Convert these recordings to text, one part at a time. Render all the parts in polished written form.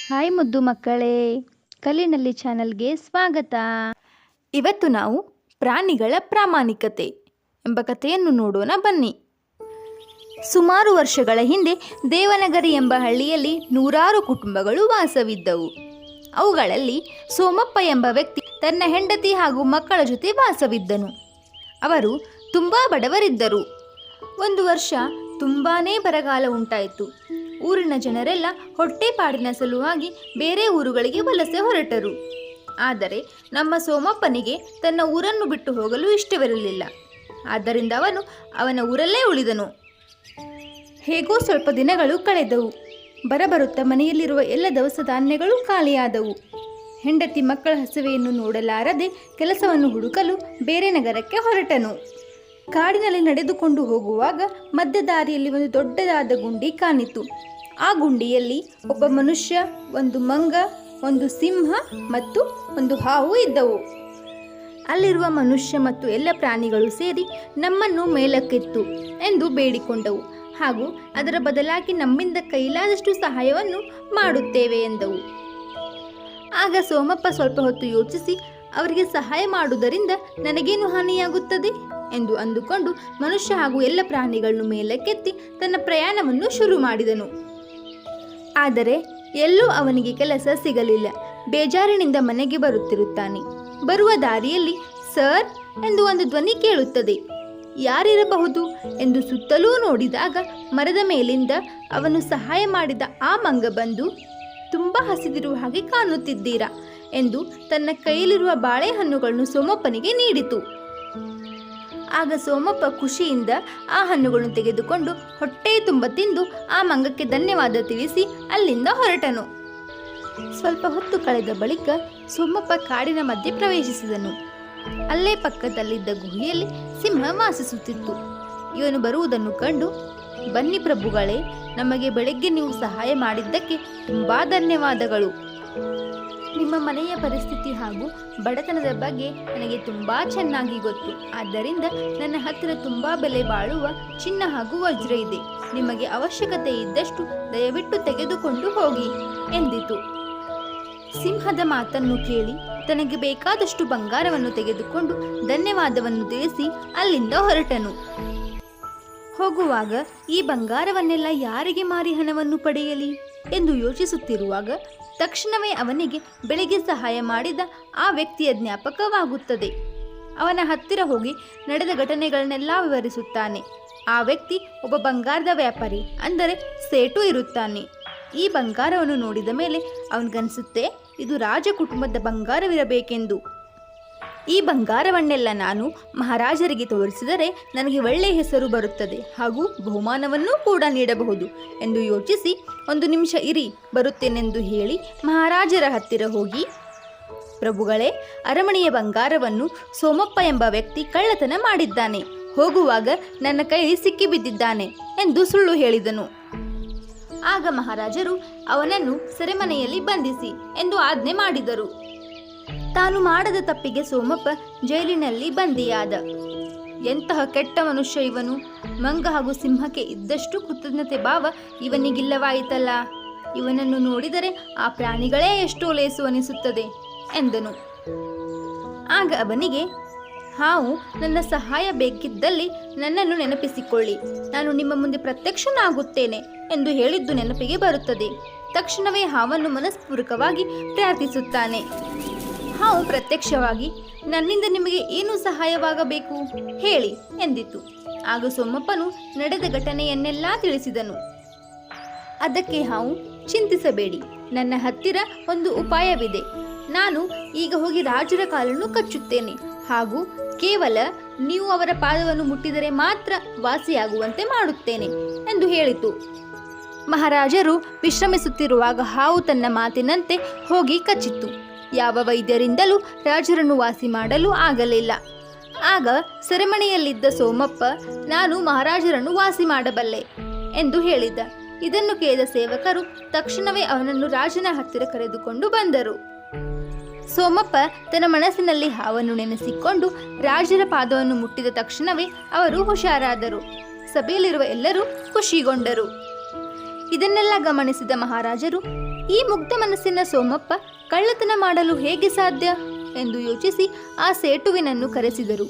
Hi ಮುದ್ದು ಮಕ್ಕಳೇ, ಕಲಿನಲ್ಲಿ ಚಾನಲ್ಗೆ ಸ್ವಾಗತ. ಇವತ್ತು ನಾವು ಪ್ರಾಣಿಗಳ ಪ್ರಾಮಾಣಿಕತೆ ಎಂಬ ಕಥೆಯನ್ನು ನೋಡೋಣ ಬನ್ನಿ. ಸುಮಾರು ವರ್ಷಗಳ ಹಿಂದೆ ದೇವನಗರಿ ಎಂಬ ಹಳ್ಳಿಯಲ್ಲಿ ನೂರಾರು ಕುಟುಂಬಗಳು ವಾಸವಿದ್ದವು. ಅವುಗಳಲ್ಲಿ ಸೋಮಪ್ಪ ಎಂಬ ವ್ಯಕ್ತಿ ತನ್ನ ಹೆಂಡತಿ ಹಾಗೂ ಮಕ್ಕಳ ಜೊತೆ ವಾಸವಿದ್ದನು. ಅವರು ತುಂಬ ಬಡವರಿದ್ದರು. ಒಂದು ವರ್ಷ ತುಂಬಾನೇ ಬರಗಾಲ ಉಂಟಾಯಿತು. ಊರಿನ ಜನರೆಲ್ಲ ಹೊಟ್ಟೆಪಾಡಿನ ಸಲುವಾಗಿ ಬೇರೆ ಊರುಗಳಿಗೆ ವಲಸೆ ಹೊರಟರು. ಆದರೆ ನಮ್ಮ ಸೋಮಪ್ಪನಿಗೆ ತನ್ನ ಊರನ್ನು ಬಿಟ್ಟು ಹೋಗಲು ಇಷ್ಟವಿರಲಿಲ್ಲ. ಆದ್ದರಿಂದ ಅವನು ಅವನ ಊರಲ್ಲೇ ಉಳಿದನು. ಹೇಗೋ ಸ್ವಲ್ಪ ದಿನಗಳು ಕಳೆದವು. ಬರಬರುತ್ತಾ ಮನೆಯಲ್ಲಿರುವ ಎಲ್ಲ ದವಸ ಧಾನ್ಯಗಳು ಖಾಲಿಯಾದವು. ಹೆಂಡತಿ ಮಕ್ಕಳ ಹಸಿವೆಯನ್ನು ನೋಡಲಾರದೆ ಕೆಲಸವನ್ನು ಹುಡುಕಲು ಬೇರೆ ನಗರಕ್ಕೆ ಹೊರಟನು. ಕಾಡಿನಲ್ಲಿ ನಡೆದುಕೊಂಡು ಹೋಗುವಾಗ ಮಧ್ಯ ದಾರಿಯಲ್ಲಿ ಒಂದು ದೊಡ್ಡದಾದ ಗುಂಡಿ ಕಾಣಿತು. ಆ ಗುಂಡಿಯಲ್ಲಿ ಒಬ್ಬ ಮನುಷ್ಯ, ಒಂದು ಮಂಗ, ಒಂದು ಸಿಂಹ ಮತ್ತು ಒಂದು ಹಾವು ಇದ್ದವು. ಅಲ್ಲಿರುವ ಮನುಷ್ಯ ಮತ್ತು ಎಲ್ಲ ಪ್ರಾಣಿಗಳು ಸೇರಿ ನಮ್ಮನ್ನು ಮೇಲಕ್ಕೆತ್ತು ಎಂದು ಬೇಡಿಕೊಂಡವು ಹಾಗೂ ಅದರ ಬದಲಾಗಿ ನಮ್ಮಿಂದ ಕೈಲಾದಷ್ಟು ಸಹಾಯವನ್ನು ಮಾಡುತ್ತೇವೆ ಎಂದವು. ಆಗ ಸೋಮಪ್ಪ ಸ್ವಲ್ಪ ಹೊತ್ತು ಯೋಚಿಸಿ, ಅವರಿಗೆ ಸಹಾಯ ಮಾಡುವುದರಿಂದ ನನಗೇನು ಹಾನಿಯಾಗುತ್ತದೆ ಎಂದು ಅಂದುಕೊಂಡು ಮನುಷ್ಯ ಹಾಗೂ ಎಲ್ಲ ಪ್ರಾಣಿಗಳನ್ನು ಮೇಲಕ್ಕೆತ್ತಿ ತನ್ನ ಪ್ರಯಾಣವನ್ನು ಶುರು ಮಾಡಿದನು. ಆದರೆ ಎಲ್ಲೂ ಅವನಿಗೆ ಕೆಲಸ ಸಿಗಲಿಲ್ಲ. ಬೇಜಾರಿನಿಂದ ಮನೆಗೆ ಬರುತ್ತಿರುತ್ತಾನೆ. ಬರುವ ದಾರಿಯಲ್ಲಿ ಸರ್ ಎಂದು ಒಂದು ಧ್ವನಿ ಕೇಳುತ್ತದೆ. ಯಾರಿರಬಹುದು ಎಂದು ಸುತ್ತಲೂ ನೋಡಿದಾಗ ಮರದ ಮೇಲಿಂದ ಅವನು ಸಹಾಯ ಮಾಡಿದ ಆ ಮಂಗ ಬಂದು, ತುಂಬ ಹಸಿದಿರುವ ಹಾಗೆ ಕಾಣುತ್ತಿದ್ದೀರಾ ಎಂದು ತನ್ನ ಕೈಯಲ್ಲಿರುವ ಬಾಳೆಹಣ್ಣುಗಳನ್ನು ಸೋಮಪ್ಪನಿಗೆ ನೀಡಿತು. ಆಗ ಸೋಮಪ್ಪ ಖುಷಿಯಿಂದ ಆ ಹಣ್ಣುಗಳನ್ನು ತೆಗೆದುಕೊಂಡು ಹೊಟ್ಟೆ ತುಂಬ ತಿಂದು ಆ ಮಂಗಕ್ಕೆ ಧನ್ಯವಾದ ತಿಳಿಸಿ ಅಲ್ಲಿಂದ ಹೊರಟನು. ಸ್ವಲ್ಪ ಹೊತ್ತು ಕಳೆದ ಬಳಿಕ ಸೋಮಪ್ಪ ಕಾಡಿನ ಮಧ್ಯೆ ಪ್ರವೇಶಿಸಿದನು. ಅಲ್ಲೇ ಪಕ್ಕದಲ್ಲಿದ್ದ ಗುಹೆಯಲ್ಲಿ ಸಿಂಹ ವಾಸಿಸುತ್ತಿತ್ತು. ಇವನು ಬರುವುದನ್ನು ಕಂಡು, ಬನ್ನಿ ಪ್ರಭುಗಳೇ, ನಮಗೆ ಬೆಳಗ್ಗೆ ನೀವು ಸಹಾಯ ಮಾಡಿದ್ದಕ್ಕೆ ತುಂಬಾ ಧನ್ಯವಾದಗಳು. ನಿಮ್ಮ ಮನೆಯ ಪರಿಸ್ಥಿತಿ ಹಾಗೂ ಬಡತನದ ಬಗ್ಗೆ ನನಗೆ ತುಂಬಾ ಚೆನ್ನಾಗಿ ಗೊತ್ತು. ಆದ್ದರಿಂದ ನನ್ನ ಹತ್ತಿರ ತುಂಬಾ ಬೆಲೆ ಬಾಳುವ ಚಿನ್ನ ಹಾಗೂ ವಜ್ರ ಇದೆ. ನಿಮಗೆ ಅವಶ್ಯಕತೆ ಇದ್ದಷ್ಟು ದಯವಿಟ್ಟು ತೆಗೆದುಕೊಂಡು ಹೋಗಿ ಎಂದಿತು. ಸಿಂಹದ ಮಾತನ್ನು ಕೇಳಿ ತನಗೆ ಬೇಕಾದಷ್ಟು ಬಂಗಾರವನ್ನು ತೆಗೆದುಕೊಂಡು ಧನ್ಯವಾದವನ್ನು ತಿಳಿಸಿ ಅಲ್ಲಿಂದ ಹೊರಟನು. ಹೋಗುವಾಗ ಈ ಬಂಗಾರವನ್ನೆಲ್ಲ ಯಾರಿಗೆ ಮಾರಿ ಹಣವನ್ನು ಪಡೆಯಲಿ ಎಂದು ಯೋಚಿಸುತ್ತಿರುವಾಗ ತಕ್ಷಣವೇ ಅವನಿಗೆ ಬೆಳಗ್ಗೆ ಸಹಾಯ ಮಾಡಿದ ಆ ವ್ಯಕ್ತಿಯ ಜ್ಞಾಪಕವಾಗುತ್ತದೆ. ಅವನ ಹತ್ತಿರ ಹೋಗಿ ನಡೆದ ಘಟನೆಗಳನ್ನೆಲ್ಲ ವಿವರಿಸುತ್ತಾನೆ. ಆ ವ್ಯಕ್ತಿ ಒಬ್ಬ ಬಂಗಾರದ ವ್ಯಾಪಾರಿ, ಅಂದರೆ ಸೇಟು ಇರುತ್ತಾನೆ. ಈ ಬಂಗಾರವನ್ನು ನೋಡಿದ ಮೇಲೆ ಅವನಿಗನ್ಸುತ್ತೆ, ಇದು ರಾಜ ಕುಟುಂಬದ ಬಂಗಾರವಿರಬೇಕೆಂದು. ಈ ಬಂಗಾರವನ್ನೆಲ್ಲ ನಾನು ಮಹಾರಾಜರಿಗೆ ತೋರಿಸಿದರೆ ನನಗೆ ಒಳ್ಳೆಯ ಹೆಸರು ಬರುತ್ತದೆ ಹಾಗೂ ಬಹುಮಾನವನ್ನೂ ಕೂಡ ನೀಡಬಹುದು ಎಂದು ಯೋಚಿಸಿ, ಒಂದು ನಿಮಿಷ ಇರಿ, ಬರುತ್ತೇನೆಂದು ಹೇಳಿ ಮಹಾರಾಜರ ಹತ್ತಿರ ಹೋಗಿ, ಪ್ರಭುಗಳೇ, ಅರಮನೆಯ ಬಂಗಾರವನ್ನು ಸೋಮಪ್ಪ ಎಂಬ ವ್ಯಕ್ತಿ ಕಳ್ಳತನ ಮಾಡಿದ್ದಾನೆ. ಹೋಗುವಾಗ ನನ್ನ ಕೈ ಸಿಕ್ಕಿ ಬಿದ್ದಿದ್ದಾನೆ ಎಂದು ಸುಳ್ಳು ಹೇಳಿದನು. ಆಗ ಮಹಾರಾಜರು ಅವನನ್ನು ಸೆರೆಮನೆಯಲ್ಲಿ ಬಂಧಿಸಿ ಎಂದು ಆಜ್ಞೆ ಮಾಡಿದರು. ತಾನು ಮಾಡದ ತಪ್ಪಿಗೆ ಸೋಮಪ್ಪ ಜೈಲಿನಲ್ಲಿ ಬಂದಿಯಾದ. ಎಂತಹ ಕೆಟ್ಟ ಮನುಷ್ಯ ಇವನು! ಮಂಗ ಹಾಗೂ ಸಿಂಹಕ್ಕೆ ಇದ್ದಷ್ಟು ಕೃತಜ್ಞತೆ ಭಾವ ಇವನಿಗಿಲ್ಲವಾಯಿತಲ್ಲ. ಇವನನ್ನು ನೋಡಿದರೆ ಆ ಪ್ರಾಣಿಗಳೇ ಎಷ್ಟೋ ಲೇಸು ಅನಿಸುತ್ತದೆ ಎಂದನು. ಆಗ ಅವನಿಗೆ, ಹಾವು ನನ್ನ ಸಹಾಯ ಬೇಕಿದ್ದಲ್ಲಿ ನನ್ನನ್ನು ನೆನಪಿಸಿಕೊಳ್ಳಿ, ನಾನು ನಿಮ್ಮ ಮುಂದೆ ಪ್ರತ್ಯಕ್ಷನಾಗುತ್ತೇನೆ ಎಂದು ಹೇಳಿದ್ದು ನೆನಪಿಗೆ ಬರುತ್ತದೆ. ತಕ್ಷಣವೇ ಹಾವನ್ನು ಮನಸ್ಪೂರ್ವಕವಾಗಿ ಪ್ರಾರ್ಥಿಸುತ್ತಾನೆ. ಹಾವು ಪ್ರತ್ಯಕ್ಷವಾಗಿ, ನನ್ನಿಂದ ನಿಮಗೆ ಏನು ಸಹಾಯವಾಗಬೇಕು ಹೇಳಿ ಎಂದಿತು. ಆಗ ಸೋಮಪ್ಪನು ನಡೆದ ಘಟನೆಯನ್ನೆಲ್ಲ ತಿಳಿಸಿದನು. ಅದಕ್ಕೆ ಹಾವು, ಚಿಂತಿಸಬೇಡಿ, ನನ್ನ ಹತ್ತಿರ ಒಂದು ಉಪಾಯವಿದೆ. ನಾನು ಈಗ ಹೋಗಿ ರಾಜರ ಕಾಲನ್ನು ಕಚ್ಚುತ್ತೇನೆ ಹಾಗೂ ಕೇವಲ ನೀವು ಅವರ ಪಾದವನ್ನು ಮುಟ್ಟಿದರೆ ಮಾತ್ರ ವಾಸಿಯಾಗುವಂತೆ ಮಾಡುತ್ತೇನೆ ಎಂದು ಹೇಳಿತು. ಮಹಾರಾಜರು ವಿಶ್ರಮಿಸುತ್ತಿರುವಾಗ ಹಾವು ತನ್ನ ಮಾತಿನಂತೆ ಹೋಗಿ ಕಚ್ಚಿತು. ಯಾವ ವೈದ್ಯರಿಂದಲೂ ರಾಜರನ್ನು ವಾಸಿ ಮಾಡಲು ಆಗಲಿಲ್ಲ. ಆಗ ಸೆರೆಮನೆಯಲ್ಲಿದ್ದ ಸೋಮಪ್ಪ, ನಾನು ಮಹಾರಾಜರನ್ನು ವಾಸಿ ಮಾಡಬಲ್ಲೆ ಎಂದು ಹೇಳಿದ. ಇದನ್ನು ಕೇಳಿದ ಸೇವಕರು ತಕ್ಷಣವೇ ಅವನನ್ನು ರಾಜನ ಹತ್ತಿರ ಕರೆದುಕೊಂಡು ಬಂದರು. ಸೋಮಪ್ಪ ತನ್ನ ಮನಸ್ಸಿನಲ್ಲಿ ಹಾವನ್ನು ನೆನೆಸಿಕೊಂಡು ರಾಜರ ಪಾದವನ್ನು ಮುಟ್ಟಿದ ತಕ್ಷಣವೇ ಅವರು ಹುಷಾರಾದರು. ಸಭೆಯಲ್ಲಿರುವ ಎಲ್ಲರೂ ಖುಷಿಗೊಂಡರು. ಇದನ್ನೆಲ್ಲ ಗಮನಿಸಿದ ಮಹಾರಾಜರು, ಈ ಮುಗ್ಧ ಮನಸ್ಸಿನ ಸೋಮಪ್ಪ ಕಳ್ಳತನ ಮಾಡಲು ಹೇಗೆ ಸಾಧ್ಯ ಎಂದು ಯೋಚಿಸಿ ಆ ಸೇಟುವಿನನ್ನು ಕರೆಸಿದರು.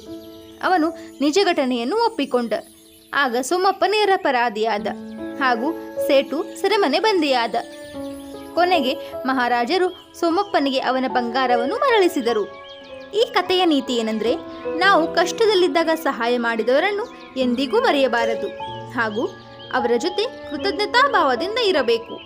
ಅವನು ನಿಜ ಘಟನೆಯನ್ನು ಒಪ್ಪಿಕೊಂಡ. ಆಗ ಸೋಮಪ್ಪ ನಿರಪರಾಧಿಯಾದ ಹಾಗೂ ಸೇಟು ಸೆರೆಮನೆ ಬಂದಿಯಾದ. ಕೊನೆಗೆ ಮಹಾರಾಜರು ಸೋಮಪ್ಪನಿಗೆ ಅವನ ಬಂಗಾರವನ್ನು ಮರಳಿಸಿದರು. ಈ ಕಥೆಯ ನೀತಿ ಏನೆಂದರೆ, ನಾವು ಕಷ್ಟದಲ್ಲಿದ್ದಾಗ ಸಹಾಯ ಮಾಡಿದವರನ್ನು ಎಂದಿಗೂ ಮರೆಯಬಾರದು ಹಾಗೂ ಅವರ ಜೊತೆ ಕೃತಜ್ಞತಾ ಭಾವದಿಂದ ಇರಬೇಕು.